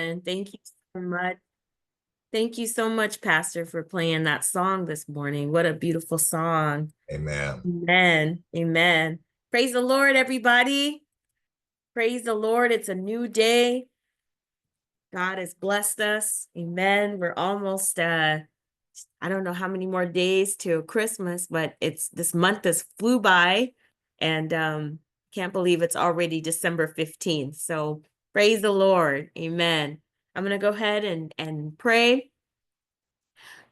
Amen. Thank you so much. Thank you so much, Pastor, for playing that song this morning. What a beautiful song. Amen. Amen. Amen. Praise the Lord, everybody. Praise the Lord. It's a new day. God has blessed us. Amen. We're almost I don't know how many more days to Christmas, but this month has flew by, and can't believe it's already December 15th. So praise the Lord. Amen. I'm going to go ahead and pray.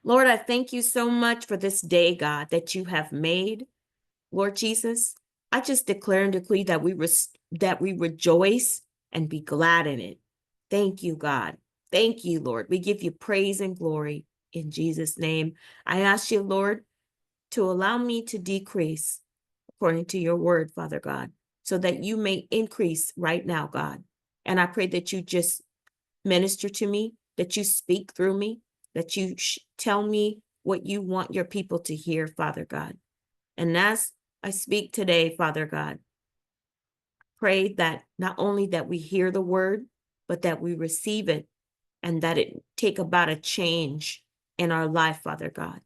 Lord, I thank you so much for this day, God, that you have made. Lord Jesus, I just declare and decree that we rejoice and be glad in it. Thank you, God. Thank you, Lord. We give you praise and glory in Jesus' name. I ask you, Lord, to allow me to decrease according to your word, Father God, so that you may increase right now, God. And I pray that you just minister to me, that you speak through me, that you tell me what you want your people to hear, Father God. And as I speak today, Father God, pray that not only that we hear the word, but that we receive it and that it take about a change in our life, Father God.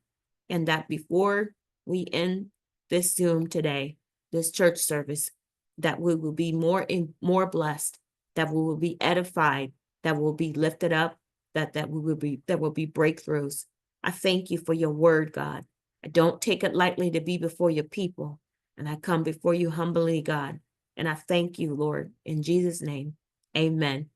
And that before we end this Zoom today, this church service, that we will be more blessed, that we will be edified, that will be lifted up, that there will be breakthroughs. I thank you for your word, God. I don't take it lightly to be before your people. And I come before you humbly, God. And I thank you, Lord, in Jesus' name. Amen.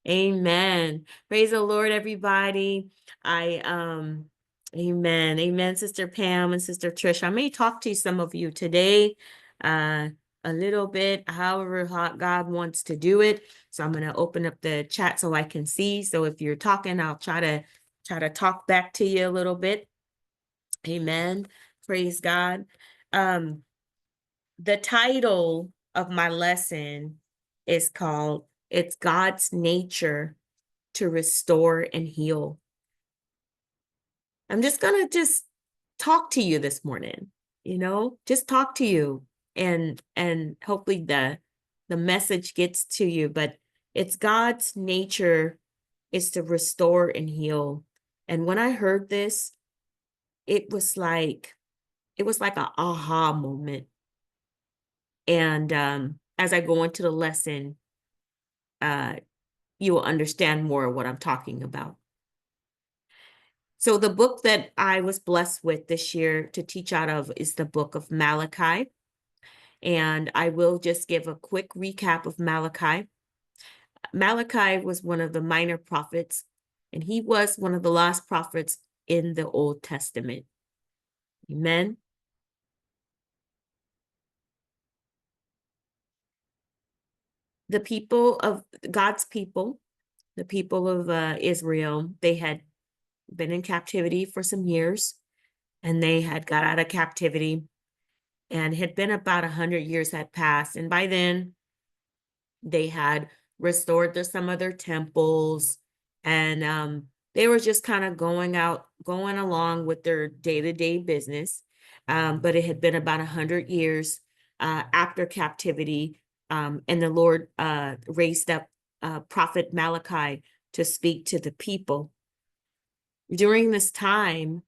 Amen. Praise the Lord, everybody. Amen. Amen, Sister Pam and Sister Trish. I may talk to some of you today, a little bit, however God wants to do it. So I'm going to open up the chat so I can see. So if you're talking, I'll try to talk back to you a little bit. Amen. Praise God. The title of my lesson is called "It's God's Nature to Restore and Heal." I'm just gonna talk to you this morning, just talk to you, and hopefully the message gets to you. But it's God's nature is to restore and heal. And when I heard this, it was like an aha moment. And as I go into the lesson, you will understand more of what I'm talking about. So the book that I was blessed with this year to teach out of is the book of Malachi. And I will just give a quick recap of Malachi. Malachi was one of the minor prophets, and he was one of the last prophets in the Old Testament. Amen. The people of God's people, the people of Israel, they had been in captivity for some years, and they had got out of captivity, and had been about 100 years had passed. And by then, they had restored some of their temples, and they were just kind of going along with their day-to-day business. But it had been about 100 years after captivity, and the Lord raised up Prophet Malachi to speak to the people. During this time,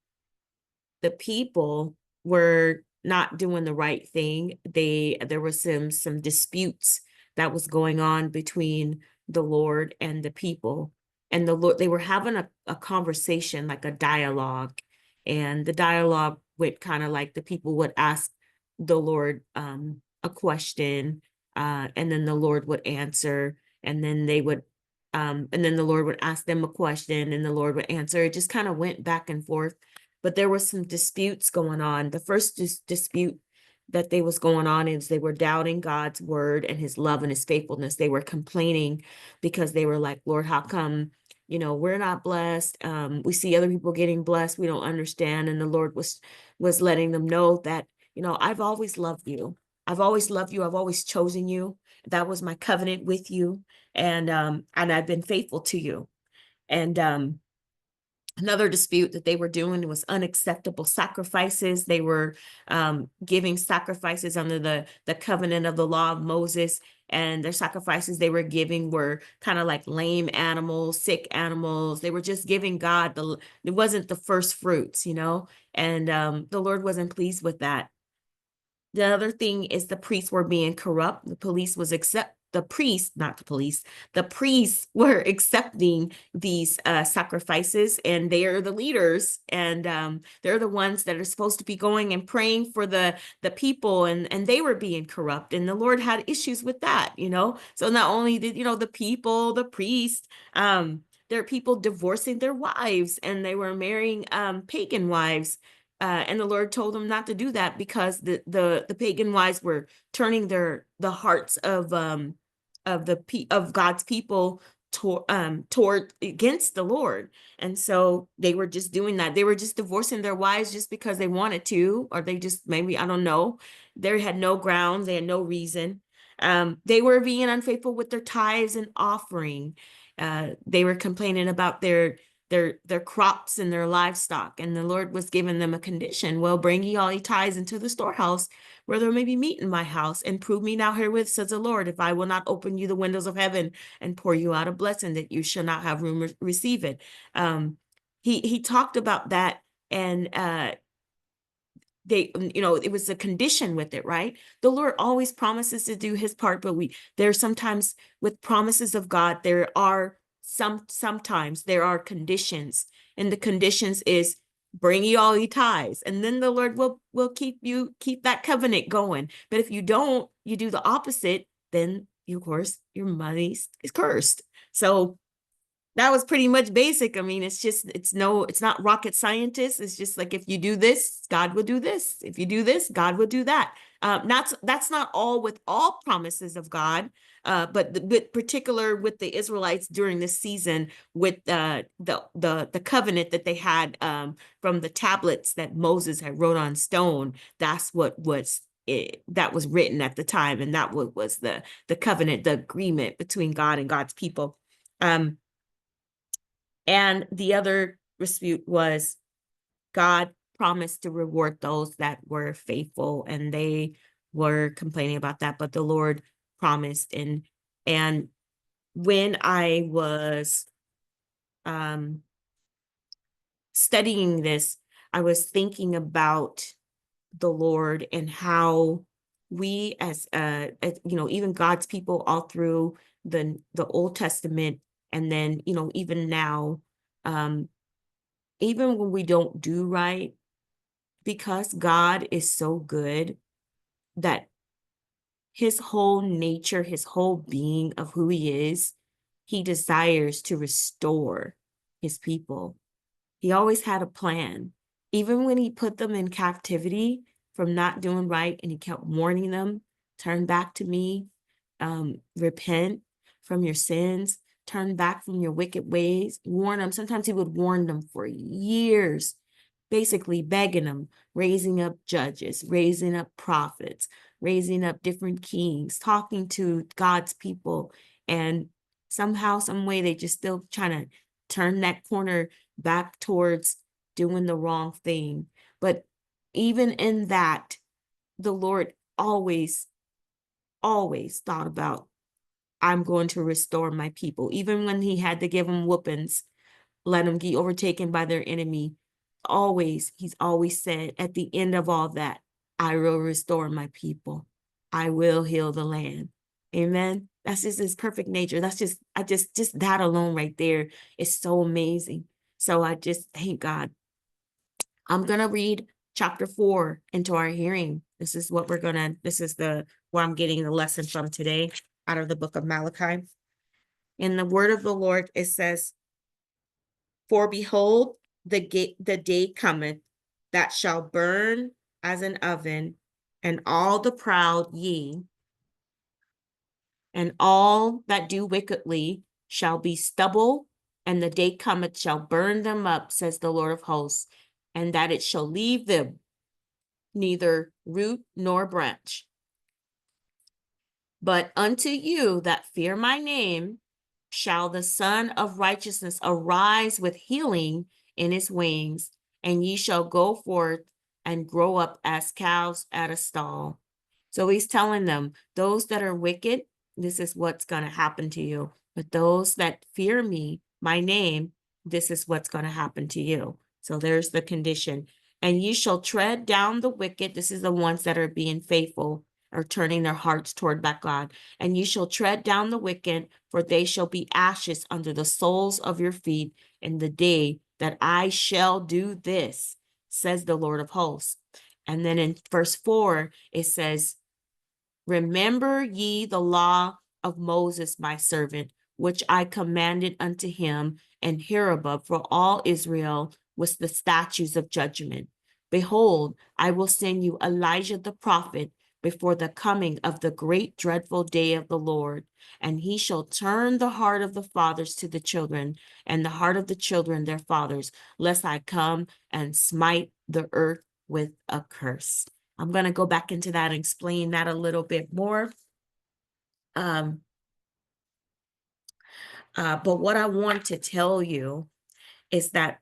the people were not doing the right thing. There was some disputes that was going on between the Lord and the people. And the Lord, they were having a conversation, like a dialogue. And the dialogue went kind of like the people would ask the Lord a question, and then the Lord would answer, and then and then the Lord would ask them a question, and the Lord would answer. It just kind of went back and forth. But there were some disputes going on. The first dispute that they was going on is they were doubting God's word and his love and his faithfulness. They were complaining because they were like, Lord, how come, we're not blessed? We see other people getting blessed. We don't understand. And the Lord was letting them know that, I've always loved you. I've always loved you. I've always chosen you. That was my covenant with you. And I've been faithful to you. And Another dispute that they were doing was unacceptable sacrifices. They were giving sacrifices under the covenant of the law of Moses, and their sacrifices they were giving were kind of like lame animals, sick animals. They were just giving God it wasn't the first fruits, and the Lord wasn't pleased with that. The other thing is the priests were being corrupt. The priests were accepting these sacrifices, and they are the leaders, and they're the ones that are supposed to be going and praying for the people, and they were being corrupt, and the Lord had issues with that. So not only did the people, the priests, there are people divorcing their wives, and they were marrying pagan wives. And the Lord told them not to do that because the pagan wives were turning the hearts of God's people toward against the Lord. And so they were just doing that. They were just divorcing their wives just because they wanted to, or they just maybe, I don't know. They had no grounds, they had no reason. They were being unfaithful with their tithes and offering. They were complaining about their crops and their livestock, and the Lord was giving them a condition. Well, bring ye all ye tithes into the storehouse, where there may be meat in my house, and prove me now herewith, says the Lord, if I will not open you the windows of heaven and pour you out a blessing, that you shall not have room to receive it. He talked about that, and it was a condition with it, right? The Lord always promises to do his part, but there's sometimes with promises of God, there are sometimes there are conditions, and the conditions is bring you all your tithes, and then the Lord will keep that covenant going. But if you don't, you do the opposite, then of course your money is cursed. So that was pretty much basic. I mean, it's not rocket scientist. It's just like, if you do this, God will do this. If you do this, God will do that. That's not all with all promises of God, but particular with the Israelites during this season, with the covenant that they had from the tablets that Moses had wrote on stone. That's what was that was written at the time, and that was the covenant, the agreement between God and God's people. And the other dispute was God promised to reward those that were faithful, and they were complaining about that, but the Lord promised. And when I was studying this, I was thinking about the Lord and how we as even God's people all through the Old Testament, and then even now, even when we don't do right, because God is so good, that his whole nature, his whole being of who he is, he desires to restore his people. He always had a plan. Even when he put them in captivity from not doing right, and he kept warning them, turn back to me, repent from your sins, turn back from your wicked ways, warn them. Sometimes he would warn them for years, basically begging them, raising up judges, raising up prophets, raising up different kings, talking to God's people. And somehow, some way, they just still trying to turn that corner back towards doing the wrong thing. But even in that, the Lord always thought about, I'm going to restore my people. Even when he had to give them whoopings, let them be overtaken by their enemy, he's always said at the end of all that, I will restore my people. I will heal the land. Amen. That's just his perfect nature. That's just that alone right there is so amazing. So I just thank God. I'm going to read chapter 4 into our hearing. This is where I'm getting the lesson from today, out of the book of Malachi. In the word of the Lord, it says, for behold, the day cometh that shall burn as an oven, and all the proud and all that do wickedly shall be stubble, and the day cometh shall burn them up, says the Lord of hosts, and that it shall leave them neither root nor branch. But unto you that fear my name shall the Son of Righteousness arise with healing in his wings, and ye shall go forth and grow up as calves at a stall. So he's telling them, those that are wicked, this is what's going to happen to you. But those that fear me, my name, this is what's going to happen to you. So there's the condition. And ye shall tread down the wicked. This is the ones that are being faithful or turning their hearts toward back God. And ye shall tread down the wicked, for they shall be ashes under the soles of your feet in the day that I shall do this, says the Lord of hosts. And then in verse 4, it says, remember ye the law of Moses, my servant, which I commanded unto him and Herebub for all Israel with the statutes of judgment. Behold, I will send you Elijah the prophet before the coming of the great dreadful day of the Lord. And he shall turn the heart of the fathers to the children, and the heart of the children their fathers, lest I come and smite the earth with a curse. I'm going to go back into that and explain that a little bit more. But what I want to tell you is that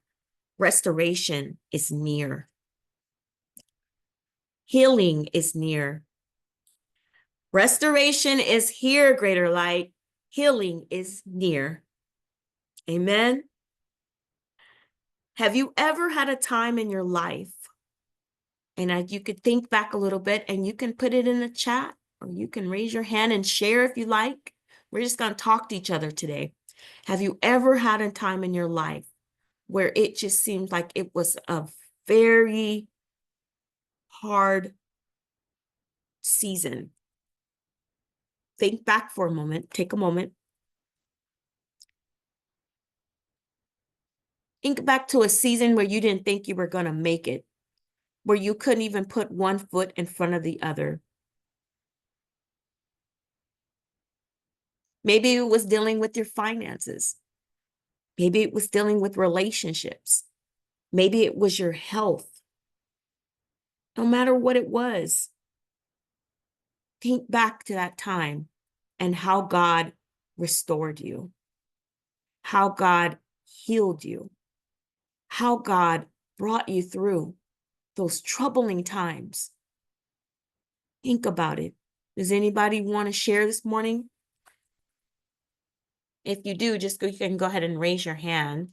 restoration is near. Healing is near. Restoration is here, Greater Light. Healing is near. Amen. Have you ever had a time in your life, and you could think back a little bit and you can put it in the chat, or you can raise your hand and share if you like. We're just going to talk to each other today. Have you ever had a time in your life where it just seemed like it was a very hard season? Think back for a moment. Take a moment. Think back to a season where you didn't think you were going to make it, where you couldn't even put one foot in front of the other. Maybe it was dealing with your finances. Maybe it was dealing with relationships. Maybe it was your health. No matter what it was, think back to that time and how God restored you, how God healed you, how God brought you through those troubling times. Think about it. Does anybody want to share this morning? If you do, you can go ahead and raise your hand.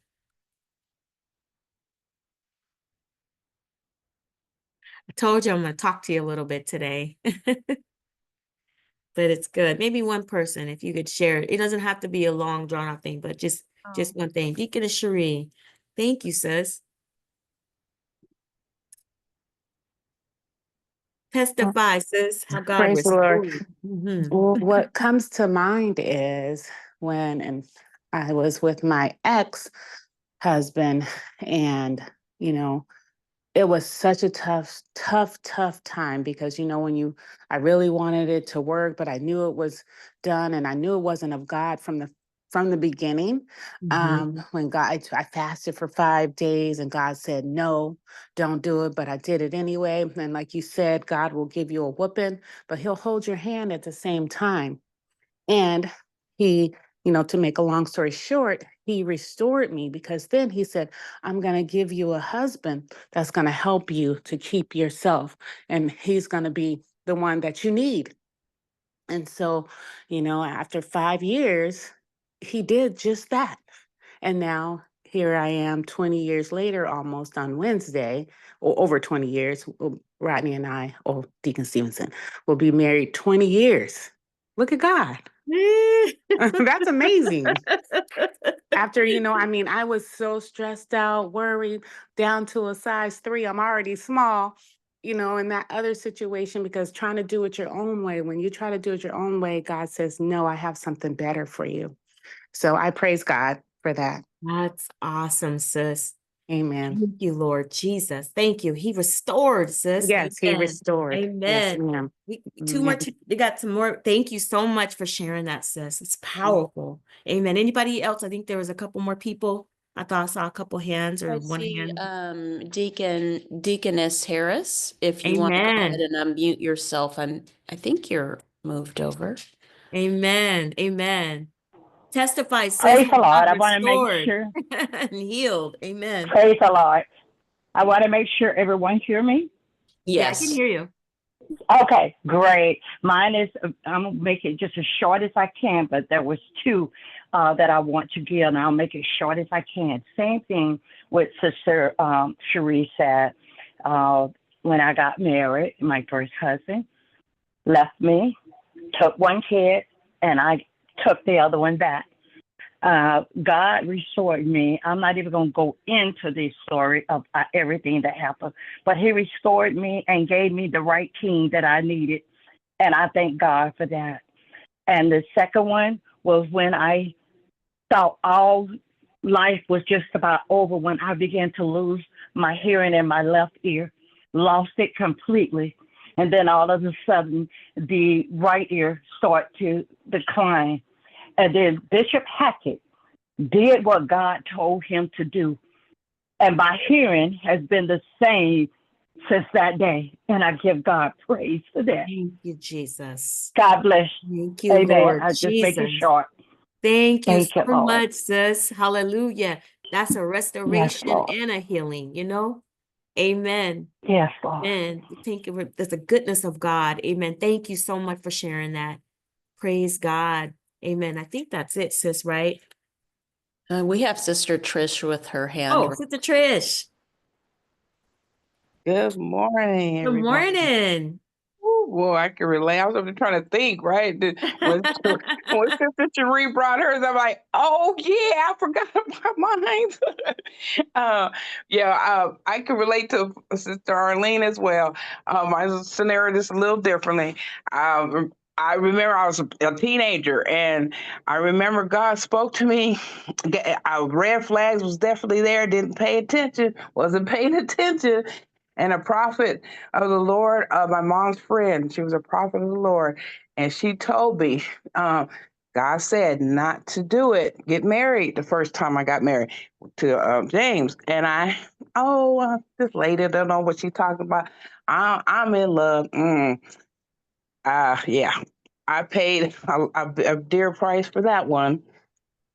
I told you I'm going to talk to you a little bit today. But it's good. Maybe one person, if you could share it. It doesn't have to be a long drawn out thing, but just one thing. Deaconess Cherie, thank you, sis. Testify, sis, how God Praise the Lord. restored. Mhm. Well, what comes to mind is when I was with my ex-husband, and you know, it was such a tough time because I really wanted it to work, but I knew it was done, and I knew it wasn't of God from the beginning. Mhm. When I fasted for 5 days, and God said, no, don't do it, but I did it anyway. And like you said, God will give you a whooping, but he'll hold your hand at the same time. And he, to make a long story short, he restored me, because then he said, I'm going to give you a husband that's going to help you to keep yourself, and he's going to be the one that you need. And so, after 5 years, he did just that. And now here I am 20 years later, almost on Wednesday, or over 20 years. Rodney and I, Deacon Stevenson, will be married 20 years. Look at God. That's amazing. After, I was so stressed out, worried, down to a size 3. I'm already small, in that other situation, because trying to do it your own way, when you try to do it your own way, God says, no, I have something better for you. So I praise God for that. That's awesome, sis. Amen. Thank you, Lord Jesus. Thank you. He restored, sis. Yes, he Amen. restored. Yes, Amen. ma'am. Two more. Amen. We got some more. Thank you so much for sharing that, sis. It's powerful. Amen. Anybody else? I think there was a couple more people. I thought I saw a couple hands or I one see hand. Deaconess Harris. If you want to go ahead Amen. and unmute yourself, I think you're moved over. Amen. Amen. Testify, sis, Praise the how Lord. God I want to make restored sure. and healed. Amen. Praise the Lord. I want to make sure everyone hear me. Yeah, I can Yes. hear you. Okay, great. Mine is, I'm going to make it just as short as I can, but there was two that I want to give, and I'll make it short as I can. Same thing with Sister Cherie said. When I got married, my first husband left me, took one kid, and I took the other one back. God restored me. I'm not even going to go into the story of everything that happened, but He restored me and gave me the right king that I needed. And I thank God for that. And the second one was when I thought all life was just about over, when I began to lose my hearing in my left ear, lost it completely. And then all of a sudden, the right ear started to decline. And then Bishop Hackett did what God told him to do. And my hearing has been the same since that day. And I give God praise for that. Thank you, Jesus. God bless. Thank you, Amen. Lord I just make it Jesus. short. Thank you Thank you, so Lord. much, sis. Hallelujah. That's a Yes, restoration Lord. and a healing, you know? Amen. Yes, Lord. And thank you for there's the goodness of God. Amen. Thank you so much for sharing that. Praise God. Amen. I think that's it, sis, right? We have Sister Trish with her hand. Oh, Sister Trish. Good morning, Good everyone. morning. Ooh, boy, I can relate. I was over trying to think, right? When Sister Cherie brought hers, I'm like, oh yeah, I forgot about mine. I can relate to Sister Arlene as well. My scenario is a little differently. I remember I was a teenager, and I remember God spoke to me. Red flags was definitely there. Didn't pay attention. Wasn't paying attention. And a prophet of the Lord, my mom's friend, she was a prophet of the Lord, and she told me, God said not to do it, get married. The first time I got married to James, and this lady don't know what she's talking about. I'm in love. Yeah, I paid a dear price for that one.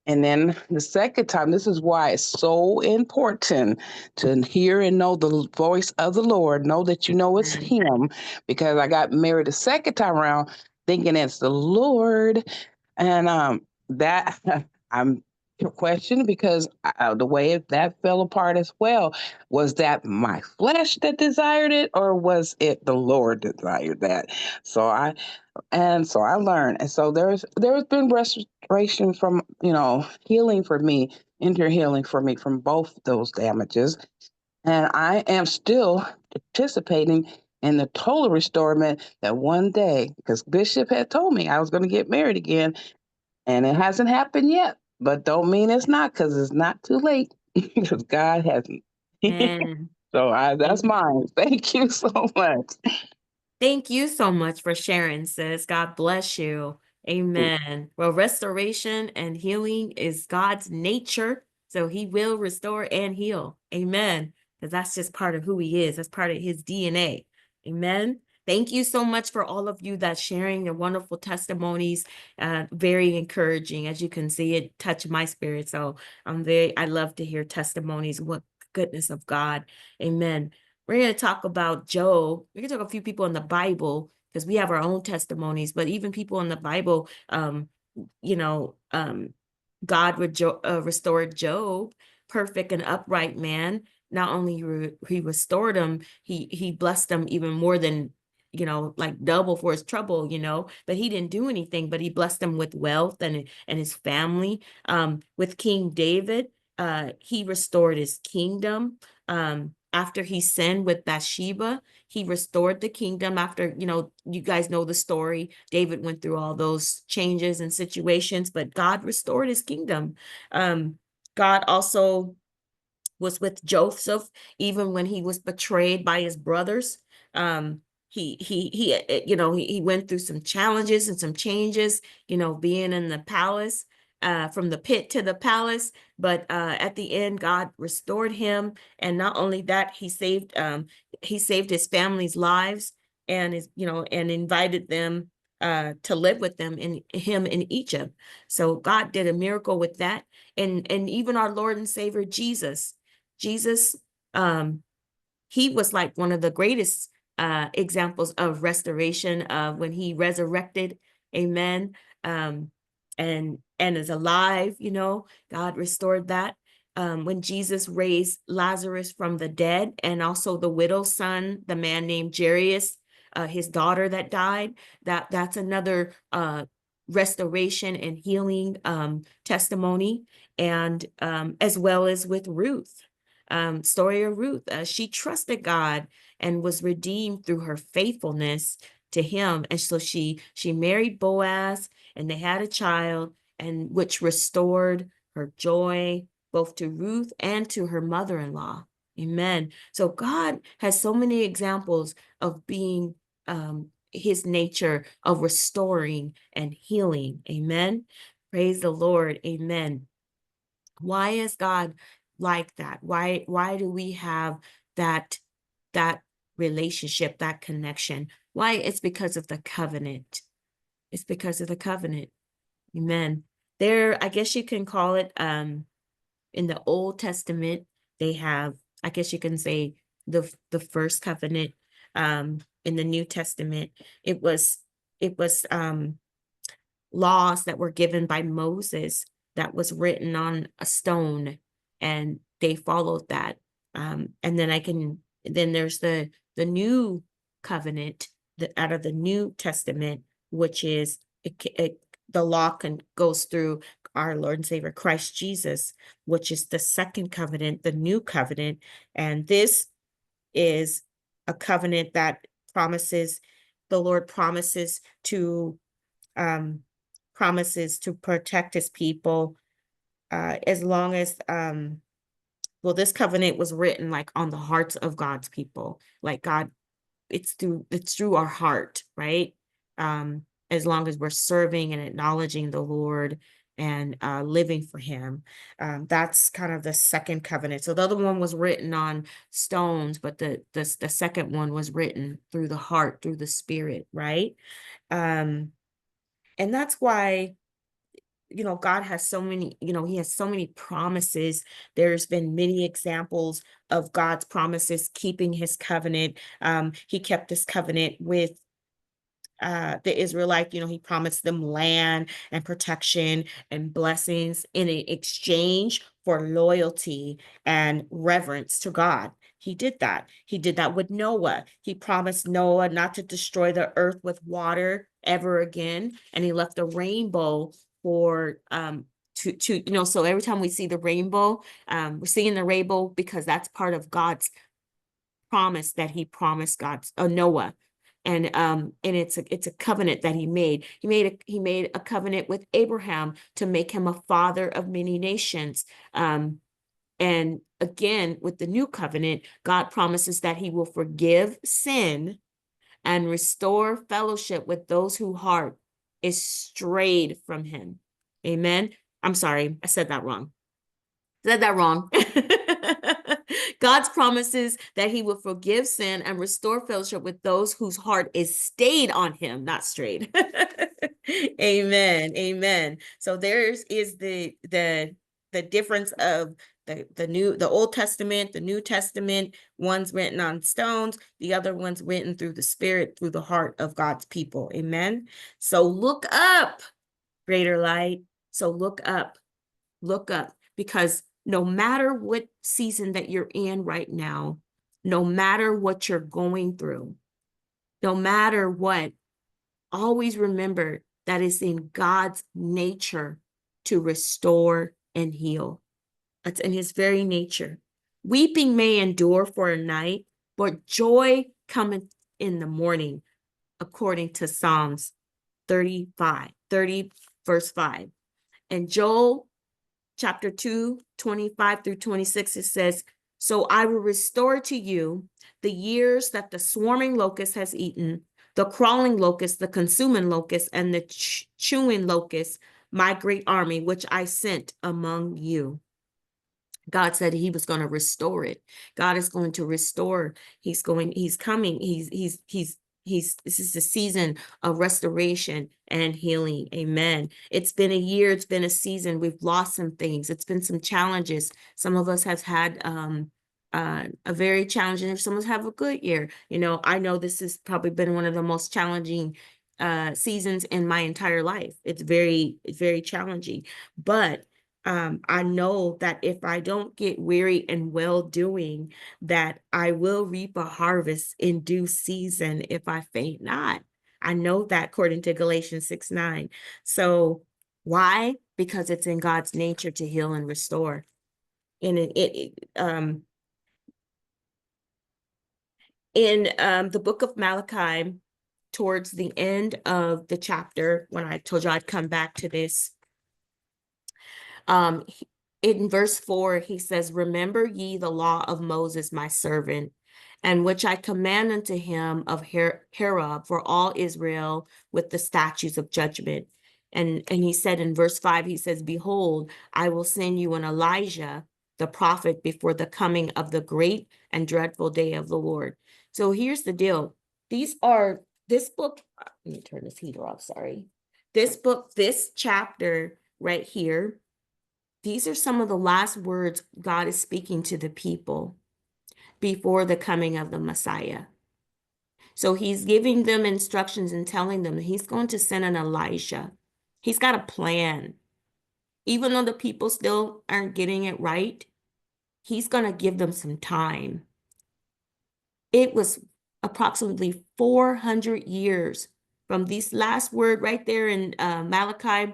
And then the second time, this is why it's so important to hear and know the voice of the Lord. Know that you know it's Him, because I got married the second time around thinking it's the Lord. And that I'm questioning, because the way that fell apart as well. Was that my flesh that desired it, or was it the Lord desired that? So I learned. And so there's been restoration from, healing for me, inner healing for me from both those damages. And I am still participating in the total restorement that one day, because Bishop had told me I was going to get married again, and it hasn't happened yet. But don't mean it's not, because it's not too late, because God hasn't. Amen. So that's mine. Thank you so much. Thank you so much for sharing, sis. God bless you. Amen. Well, restoration and healing is God's nature, so He will restore and heal. Amen. Because that's just part of who He is. That's part of His DNA. Amen. Thank you so much for all of you that's sharing your wonderful testimonies. Very encouraging. As you can see, it touched my spirit. So I love to hear testimonies. What goodness of God. Amen. We're going to talk about Job. We're going to talk a few people in the Bible, because we have our own testimonies, but even people in the Bible, God restored Job, perfect and upright man. Not only he restored him, he blessed him even more than, like double for his trouble, but he didn't do anything, but he blessed him with wealth and his family. With King David, he restored his kingdom. After he sinned with Bathsheba, he restored the kingdom after, you guys know the story. David went through all those changes and situations, but God restored his kingdom. God also was with Joseph, even when he was betrayed by his brothers. He went through some challenges and some changes, being in the palace, from the pit to the palace. But at the end, God restored him. And not only that, he saved his family's lives, and and invited them to live with them in Egypt. So God did a miracle with that. And even our Lord and Savior Jesus, he was like one of the greatest examples of restoration of when he resurrected. Amen. And is alive, God restored that. When Jesus raised Lazarus from the dead, and also the widow's son, the man named Jairus, his daughter that died, that's another restoration and healing testimony. And as well as with Ruth. Story of Ruth. She trusted God and was redeemed through her faithfulness to him. And so she married Boaz, and they had a child, and which restored her joy both to Ruth and to her mother-in-law. Amen. So God has so many examples of being his nature of restoring and healing. Amen. Praise the Lord. Amen. Why is God like that? Why do we have that relationship, that connection? Why? It's because of the covenant. It's because of the covenant. Amen. There, I guess you can call it in the Old Testament, they have, I guess you can say, the first covenant. In the New Testament, it was laws that were given by Moses that was written on a stone, and they followed that. And then there's the new covenant out of the New Testament, which is the law goes through our Lord and Savior Christ Jesus, which is the second covenant, the new covenant. And this is a covenant that the Lord promises to protect his people as long as this covenant was written like on the hearts of God's people. Like God, it's through our heart, right? As long as we're serving and acknowledging the Lord and living for him. That's kind of the second covenant. So the other one was written on stones, but the second one was written through the heart, through the spirit, right? And that's why, God has so many, he has so many promises. There's been many examples of God's promises, keeping his covenant. He kept his covenant with the Israelites. He promised them land and protection and blessings in exchange for loyalty and reverence to God. He did that. He did that with Noah. He promised Noah not to destroy the earth with water ever again. And he left a rainbow for so every time we see the rainbow, we're seeing the rainbow because that's part of God's promise that he promised Noah. And it's a covenant that he made. He made a covenant with Abraham to make him a father of many nations. And again, with the new covenant, God promises that he will forgive sin and restore fellowship with those whose heart is strayed from him. Amen. I'm sorry, I said that wrong. God's promises that he will forgive sin and restore fellowship with those whose heart is stayed on him, not strayed. Amen. Amen. So there's the difference of the Old Testament, the New Testament. One's written on stones, the other one's written through the spirit, through the heart of God's people. Amen. So look up, greater light. So look up, because no matter what season that you're in right now, no matter what you're going through, no matter what, always remember that it's in God's nature to restore and heal. It's in his very nature. Weeping may endure for a night, but joy cometh in the morning, according to Psalms 30 verse 5. And Joel chapter 2, 25 through 26, it says, "So I will restore to you the years that the swarming locust has eaten, the crawling locust, the consuming locust, and the chewing locust, my great army, which I sent among you." God said he was going to restore it. God is going to restore. He's coming. He's This is the season of restoration and healing. Amen. It's been a year, it's been a season. We've lost some things. It's been some challenges. Some of us have had a very challenging, some of us have a good year. You know, I know this has probably been one of the most challenging seasons in my entire life. It's very challenging. But I know that if I don't get weary and well doing, that I will reap a harvest in due season if I faint not. I know that according to Galatians 6:9. So why? Because it's in God's nature to heal and restore. And in the book of Malachi, towards the end of the chapter, when I told you I'd come back to this, in verse 4, he says, "Remember ye the law of Moses, my servant, and which I command unto him of Herod for all Israel with the statutes of judgment." And he said in verse 5, he says, "Behold, I will send you an Elijah, the prophet, before the coming of the great and dreadful day of the Lord." So here's the deal. This book, let me turn this heater off, sorry. This book, this chapter right here, these are some of the last words God is speaking to the people before the coming of the Messiah. So he's giving them instructions and telling them he's going to send an Elijah. He's got a plan. Even though the people still aren't getting it right, he's going to give them some time. It was approximately 400 years from this last word right there in Malachi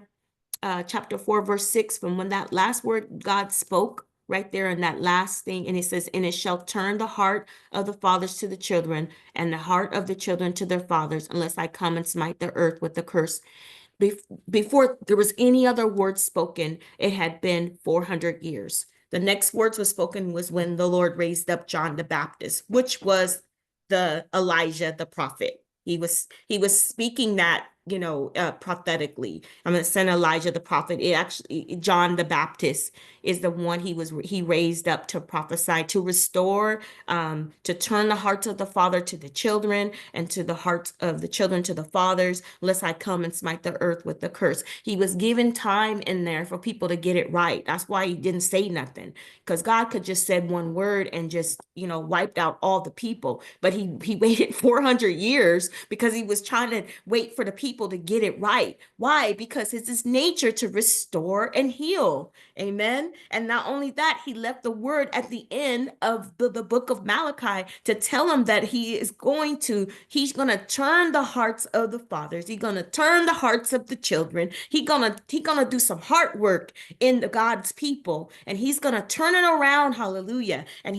chapter 4, verse 6, from when that last word God spoke right there in that last thing. And it says, "And it shall turn the heart of the fathers to the children, and the heart of the children to their fathers, unless I come and smite the earth with a curse." Before there was any other word spoken, it had been 400 years. The next words was spoken was when the Lord raised up John the Baptist, which was the Elijah, the prophet. He was speaking that, prophetically. I'm going to send Elijah the prophet. John the Baptist is the one he raised up to prophesy, to restore, to turn the hearts of the father to the children, and to the hearts of the children to the fathers, lest I come and smite the earth with the curse. He was given time in there for people to get it right. That's why he didn't say nothing, because God could just said one word and just, wiped out all the people. But he waited 400 years because he was trying to wait for the people to get it right. Why? Because it's his nature to restore and heal. Amen. And not only that, he left the word at the end of the book of Malachi to tell them that he's going to turn the hearts of the fathers. He's going to turn the hearts of the children. He's going to do some heart work in God's people, and he's going to turn it around. Hallelujah. And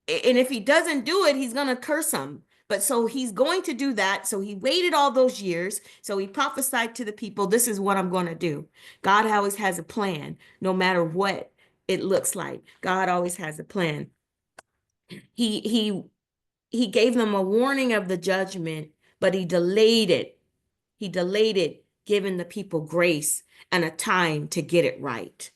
and if he doesn't do it, he's going to curse them. But so he's going to do that. So he waited all those years. So he prophesied to the people, this is what I'm going to do. God always has a plan, no matter what it looks like. God always has a plan. He gave them a warning of the judgment, but he delayed it. He delayed it, giving the people grace and a time to get it right.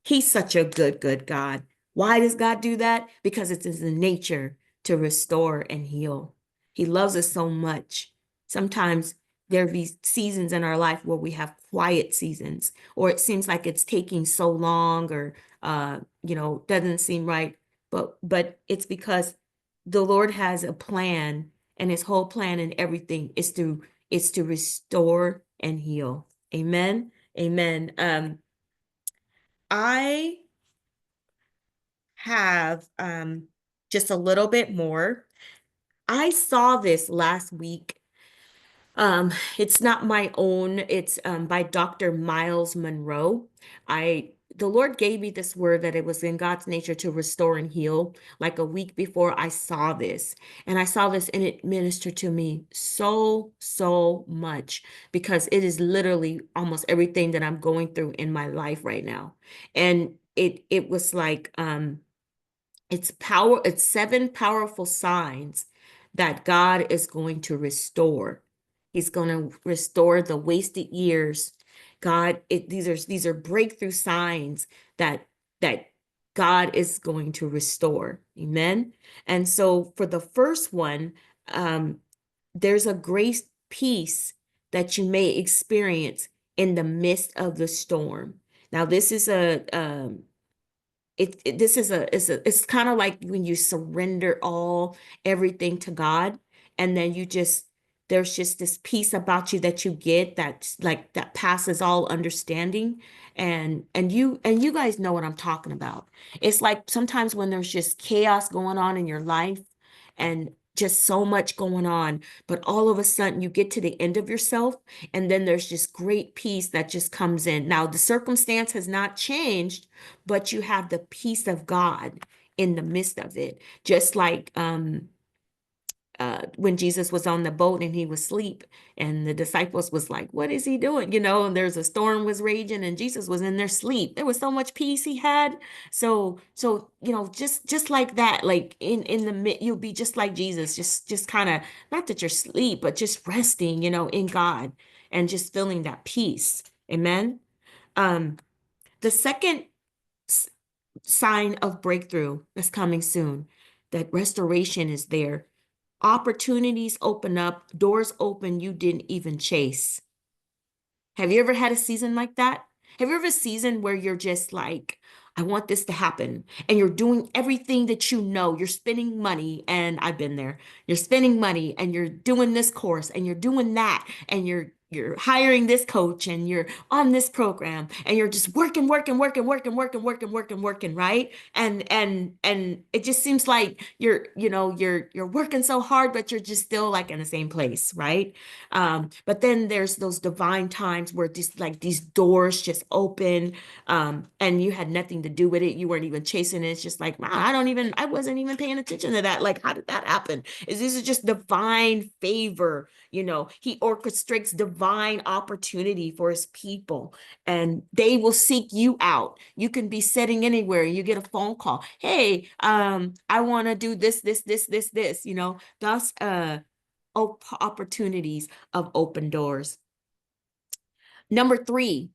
He's such a good God. Why does God do that? Because it's his nature to restore and heal. He loves us so much. Sometimes there be seasons in our life where we have quiet seasons, or it seems like it's taking so long, or doesn't seem right. But it's because the Lord has a plan, and his whole plan and everything is to restore and heal. Amen. Amen. I have just a little bit more. I saw this last week. It's not my own. It's by Dr. Miles Monroe. The Lord gave me this word that it was in God's nature to restore and heal, like a week before I saw this. And I saw this and it ministered to me so, so much, because it is literally almost everything that I'm going through in my life right now. And it was like it's 7 powerful signs that God is going to restore. He's going to restore the wasted years. These are breakthrough signs that God is going to restore. Amen. And so for the first one, there's a grace peace that you may experience in the midst of the storm. Now, this is it's kind of like when you surrender everything to God, and then there's just this peace about you that you get that's like that passes all understanding. And you guys know what I'm talking about. It's like sometimes when there's just chaos going on in your life and just so much going on, but all of a sudden you get to the end of yourself, and then there's just great peace that just comes in. Now, the circumstance has not changed, but you have the peace of God in the midst of it. Just like when Jesus was on the boat and he was asleep, and the disciples was like, what is he doing? And there's a storm was raging and Jesus was in their sleep. There was so much peace he had. So just like that, like in the mid, you'll be just like Jesus, just kind of, not that you're asleep, but just resting, in God, and just feeling that peace. Amen. The second sign of breakthrough that's coming soon, that restoration is there. Opportunities open up, doors open you didn't even chase. Have you ever had a season like that? Have you ever a season where you're just like, I want this to happen, and you're doing everything that you're spending money, and I've been there. You're spending money and you're doing this course and you're doing that, and you're hiring this coach and you're on this program, and you're just working, right? And it just seems like you're working so hard, but you're just still like in the same place, right? But then there's those divine times where these doors just open, and you had nothing to do with it. You weren't even chasing it. It's just like, wow, I wasn't even paying attention to that. Like, how did that happen? This is just divine favor. He orchestrates divine opportunity for his people, and they will seek you out. You can be sitting anywhere, you get a phone call. Hey, I want to do this, this. Thus, opportunities of open doors. Number 3,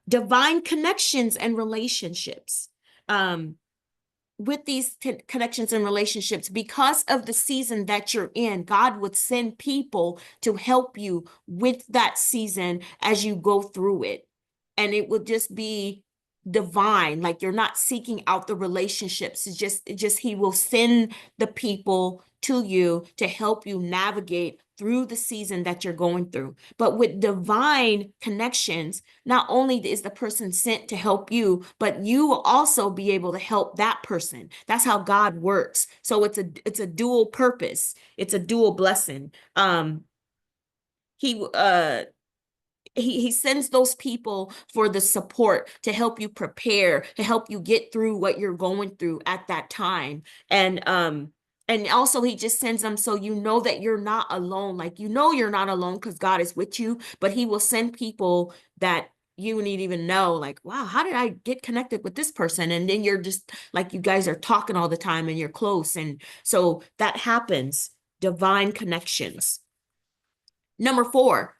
divine connections and relationships. With these connections and relationships, because of the season that you're in, God would send people to help you with that season as you go through it. And it would just be divine. Like, you're not seeking out the relationships. It's just he will send the people to you to help you navigate through the season that you're going through. But with divine connections, not only is the person sent to help you, but you will also be able to help that person. That's how God works. So it's a dual purpose. It's a dual blessing. He sends those people for the support to help you prepare, to help you get through what you're going through at that time. And also he just sends them so that you're not alone. Like, you're not alone because God is with you, but he will send people that you need even know, like, wow, how did I get connected with this person? And then you're just like, you guys are talking all the time and you're close. And so that happens, divine connections. Number 4,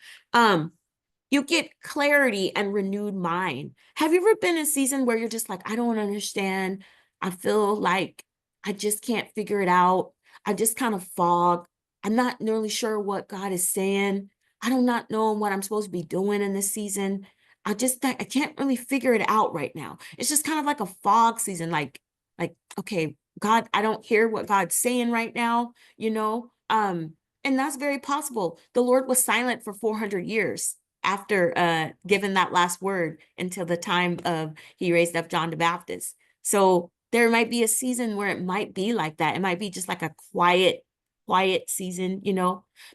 you get clarity and renewed mind. Have you ever been in a season where you're just like, I don't understand. I feel like I just can't figure it out. I just kind of fog. I'm not really sure what God is saying. I do not know what I'm supposed to be doing in this season. I can't really figure it out right now. It's just kind of like a fog season. Like, okay, God, I don't hear what God's saying right now, and that's very possible. The Lord was silent for 400 years after giving that last word until the time of he raised up John the Baptist. So there might be a season where it might be like that. It might be just like a quiet season,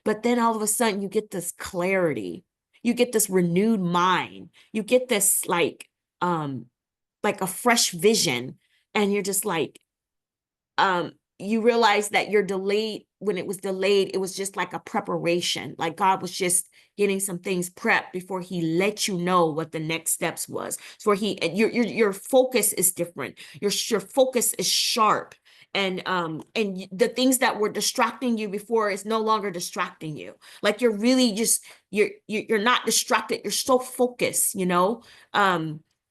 but then all of a sudden you get this clarity, you get this renewed mind, you get this like a fresh vision, and you're just like, you realize that you're delayed. When it was delayed, it was just like a preparation. Like, God was just getting some things prepped before he let you know what the next steps was. So your focus is different. Your focus is sharp. And the things that were distracting you before is no longer distracting you. Like, you're really just, you're not distracted. You're so focused,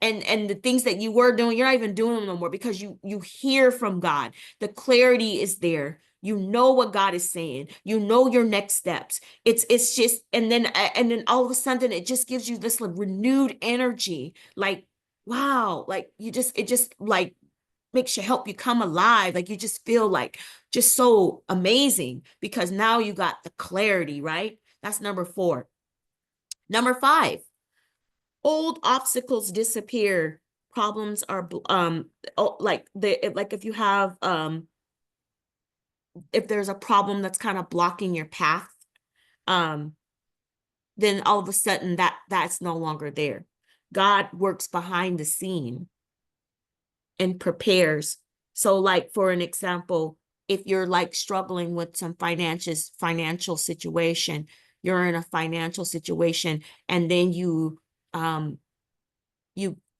and the things that you were doing, you're not even doing them no more, because you hear from God. The clarity is there. You know what God is saying. You know your next steps. It's just, and then all of a sudden it just gives you this like renewed energy. Like, wow, like it just like makes you, help you come alive. Like you just feel like just so amazing, because now you got the clarity, right? That's number 4. Number 5, old obstacles disappear. Problems are like if you have if there's a problem that's kind of blocking your path, then all of a sudden that's no longer there. God works behind the scene and prepares. So like, for an example, if you're like struggling with some financial situation, you're in a financial situation, and then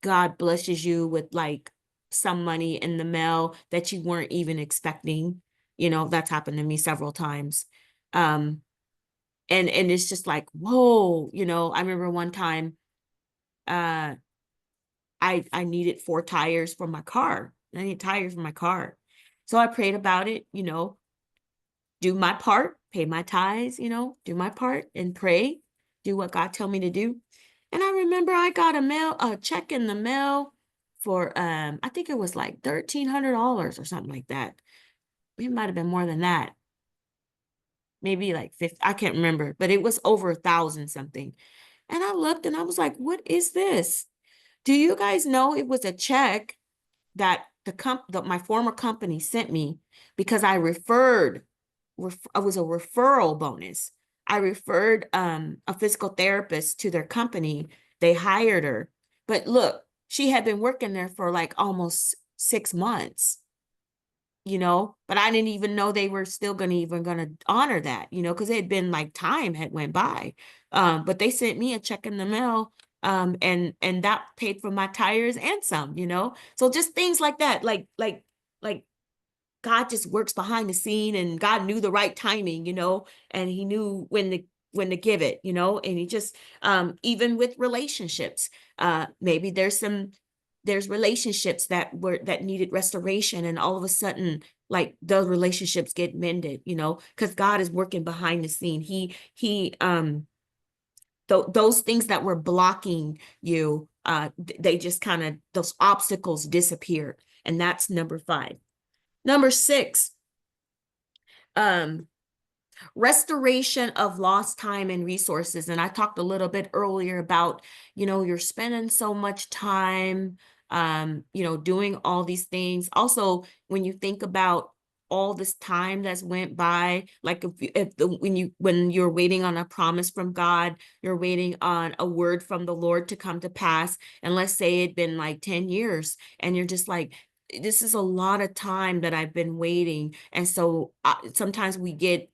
God blesses you with like some money in the mail that you weren't even expecting. That's happened to me several times. And it's just like, whoa, I remember one time, I needed 4 tires for my car. I need tires for my car. So I prayed about it, do my part, pay my tithes, do my part and pray, do what God told me to do. And I remember I got a check in the mail for, I think it was like $1,300 or something like that. It might've been more than that. Maybe like 50, I can't remember, but it was over 1,000 something. And I looked and I was like, what is this? Do you guys know it was a check that my former company sent me, because I referred, it was a referral bonus. I referred a physical therapist to their company. They hired her. But look, she had been working there for like almost 6 months, but I didn't even know they were still gonna honor that, because it had been like time had went by. But they sent me a check in the mail, and that paid for my tires and some, so just things like that, like God just works behind the scene, and God knew the right timing, and he knew when to give it, and he just, even with relationships, maybe there's relationships that needed restoration, and all of a sudden, like, those relationships get mended, because God is working behind the scene. Those things that were blocking you, they just kind of, those obstacles disappear. And that's number 5. Number 6, restoration of lost time and resources. And I talked a little bit earlier about, you're spending so much time, doing all these things. Also, when you think about all this time that's went by, like when you're waiting on a promise from God, you're waiting on a word from the Lord to come to pass. And let's say it'd been like 10 years, and you're just like, this is a lot of time that I've been waiting. And so sometimes we get,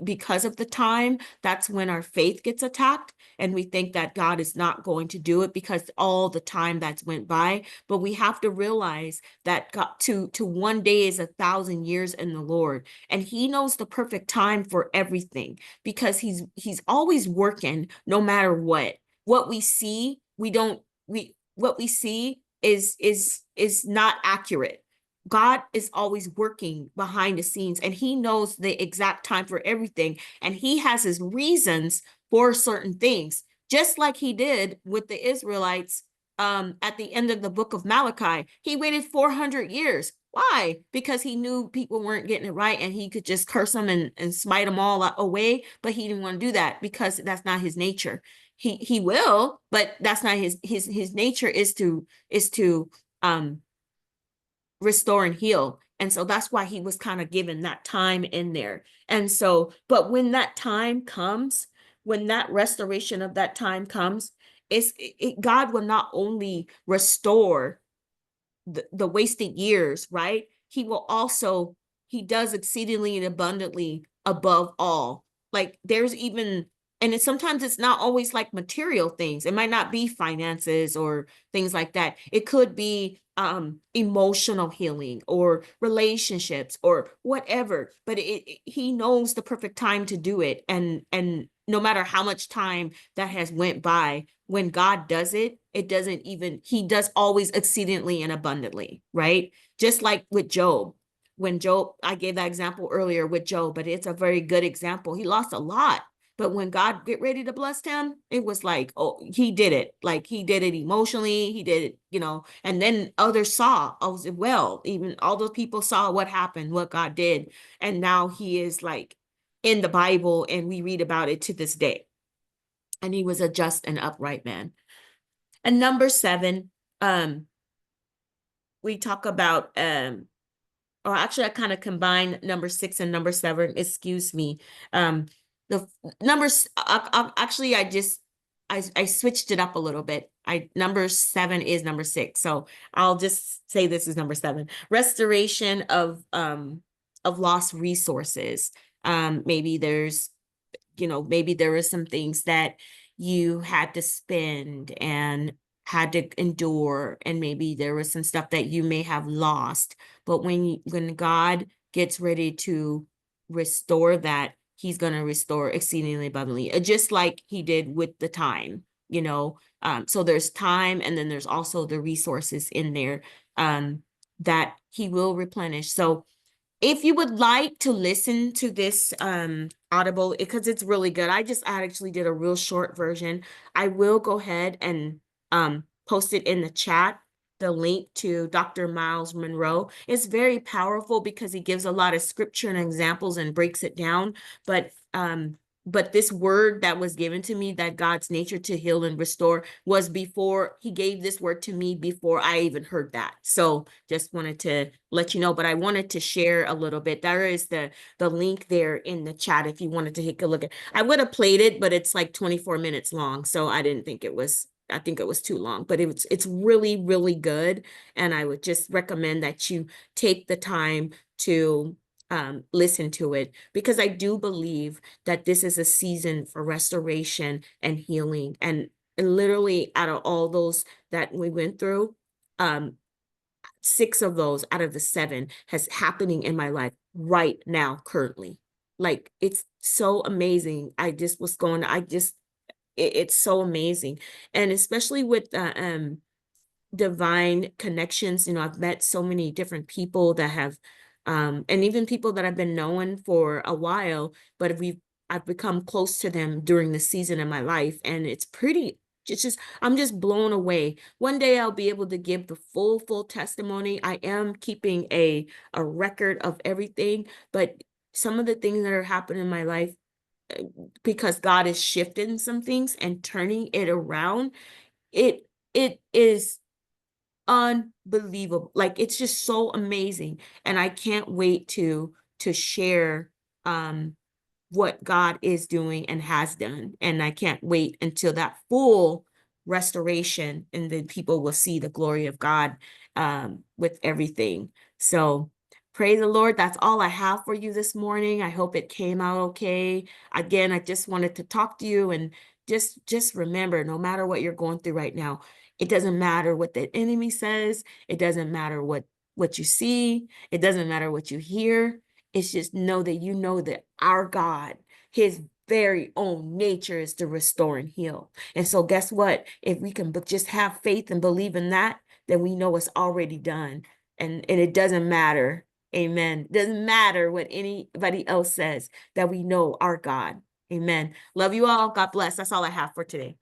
because of the time, that's when our faith gets attacked, and we think that God is not going to do it because all the time that's went by. But we have to realize that God, to 1 day is 1,000 years in the Lord, and he knows the perfect time for everything, because he's always working no matter what we see. What we see is not accurate. God is always working behind the scenes, and he knows the exact time for everything. And he has his reasons for certain things, just like he did with the Israelites at the end of the book of Malachi. He waited 400 years. Why? Because he knew people weren't getting it right, and he could just curse them and smite them all away. But he didn't want to do that, because that's not his nature. He will, but that's not his nature, is to restore and heal. And so that's why he was kind of given that time in there. And so, but when that time comes, when that restoration of that time comes, God will not only restore the wasted years, right? He will also, he does exceedingly and abundantly above all. Like, there's even, and sometimes it's not always like material things. It might not be finances or things like that. It could be emotional healing or relationships or whatever. But he knows the perfect time to do it, and no matter how much time that has went by, when God does it, it doesn't even, he does always exceedingly and abundantly, right? Just like with Job. When Job, I gave that example earlier with Job, but it's a very good example. He lost a lot, but when God get ready to bless him, it was like, oh, he did it. Like he did it emotionally. He did it, you know, and then others saw as well. Even all those people saw what happened, what God did. And now he is like in the Bible and we read about it to this day. And he was a just and upright man. And number 7, we talk about, or actually I kind of combine number 6 and number 7, excuse me. The numbers, actually, I switched it up a little bit. Number 7 is number 6. So I'll just say this is number 7. Restoration of lost resources. Maybe there's, you know, maybe there were some things that you had to spend and had to endure, and maybe there was some stuff that you may have lost. But when God gets ready to restore that, he's going to restore exceedingly abundantly, just like he did with the time, you know. So there's time, and then there's also the resources in there that he will replenish. So if you would like to listen to this Audible, because it's really good, I actually did a real short version. I will go ahead and post it in the chat, the link to Dr. Miles Monroe. It's very powerful because he gives a lot of scripture and examples and breaks it down. But this word that was given to me, that God's nature to heal and restore, was before he gave this word to me, before I even heard that. So just wanted to let you know, but I wanted to share a little bit. There is the link there in the chat if you wanted to take a look at. I would have played it, but it's like 24 minutes long. So I didn't think it was, I think it was too long, but it's really, really good. And I would just recommend that you take the time to listen to it, because I do believe that this is a season for restoration and healing. And literally out of all those that we went through, 6 of those out of the 7 has happening in my life right now, currently. Like, it's so amazing. It's so amazing. And especially with divine connections, you know, I've met so many different people that have and even people that I've been knowing for a while, but I've become close to them during the season of my life, and it's just I'm just blown away. One day I'll be able to give the full testimony. I am keeping a record of everything, but some of the things that are happening in my life, because God is shifting some things and turning it around, it is unbelievable. Like, it's just so amazing. And I can't wait to share what God is doing and has done. And I can't wait until that full restoration, and then people will see the glory of God with everything. So praise the Lord. That's all I have for you this morning. I hope it came out okay. Again, I just wanted to talk to you, and just remember, no matter what you're going through right now, it doesn't matter what the enemy says. It doesn't matter what you see. It doesn't matter what you hear. It's just know that our God, his very own nature, is to restore and heal. And so guess what? If we can just have faith and believe in that, then we know it's already done. And it doesn't matter. Amen. It doesn't matter what anybody else says, that we know our God. Amen. Love you all. God bless. That's all I have for today.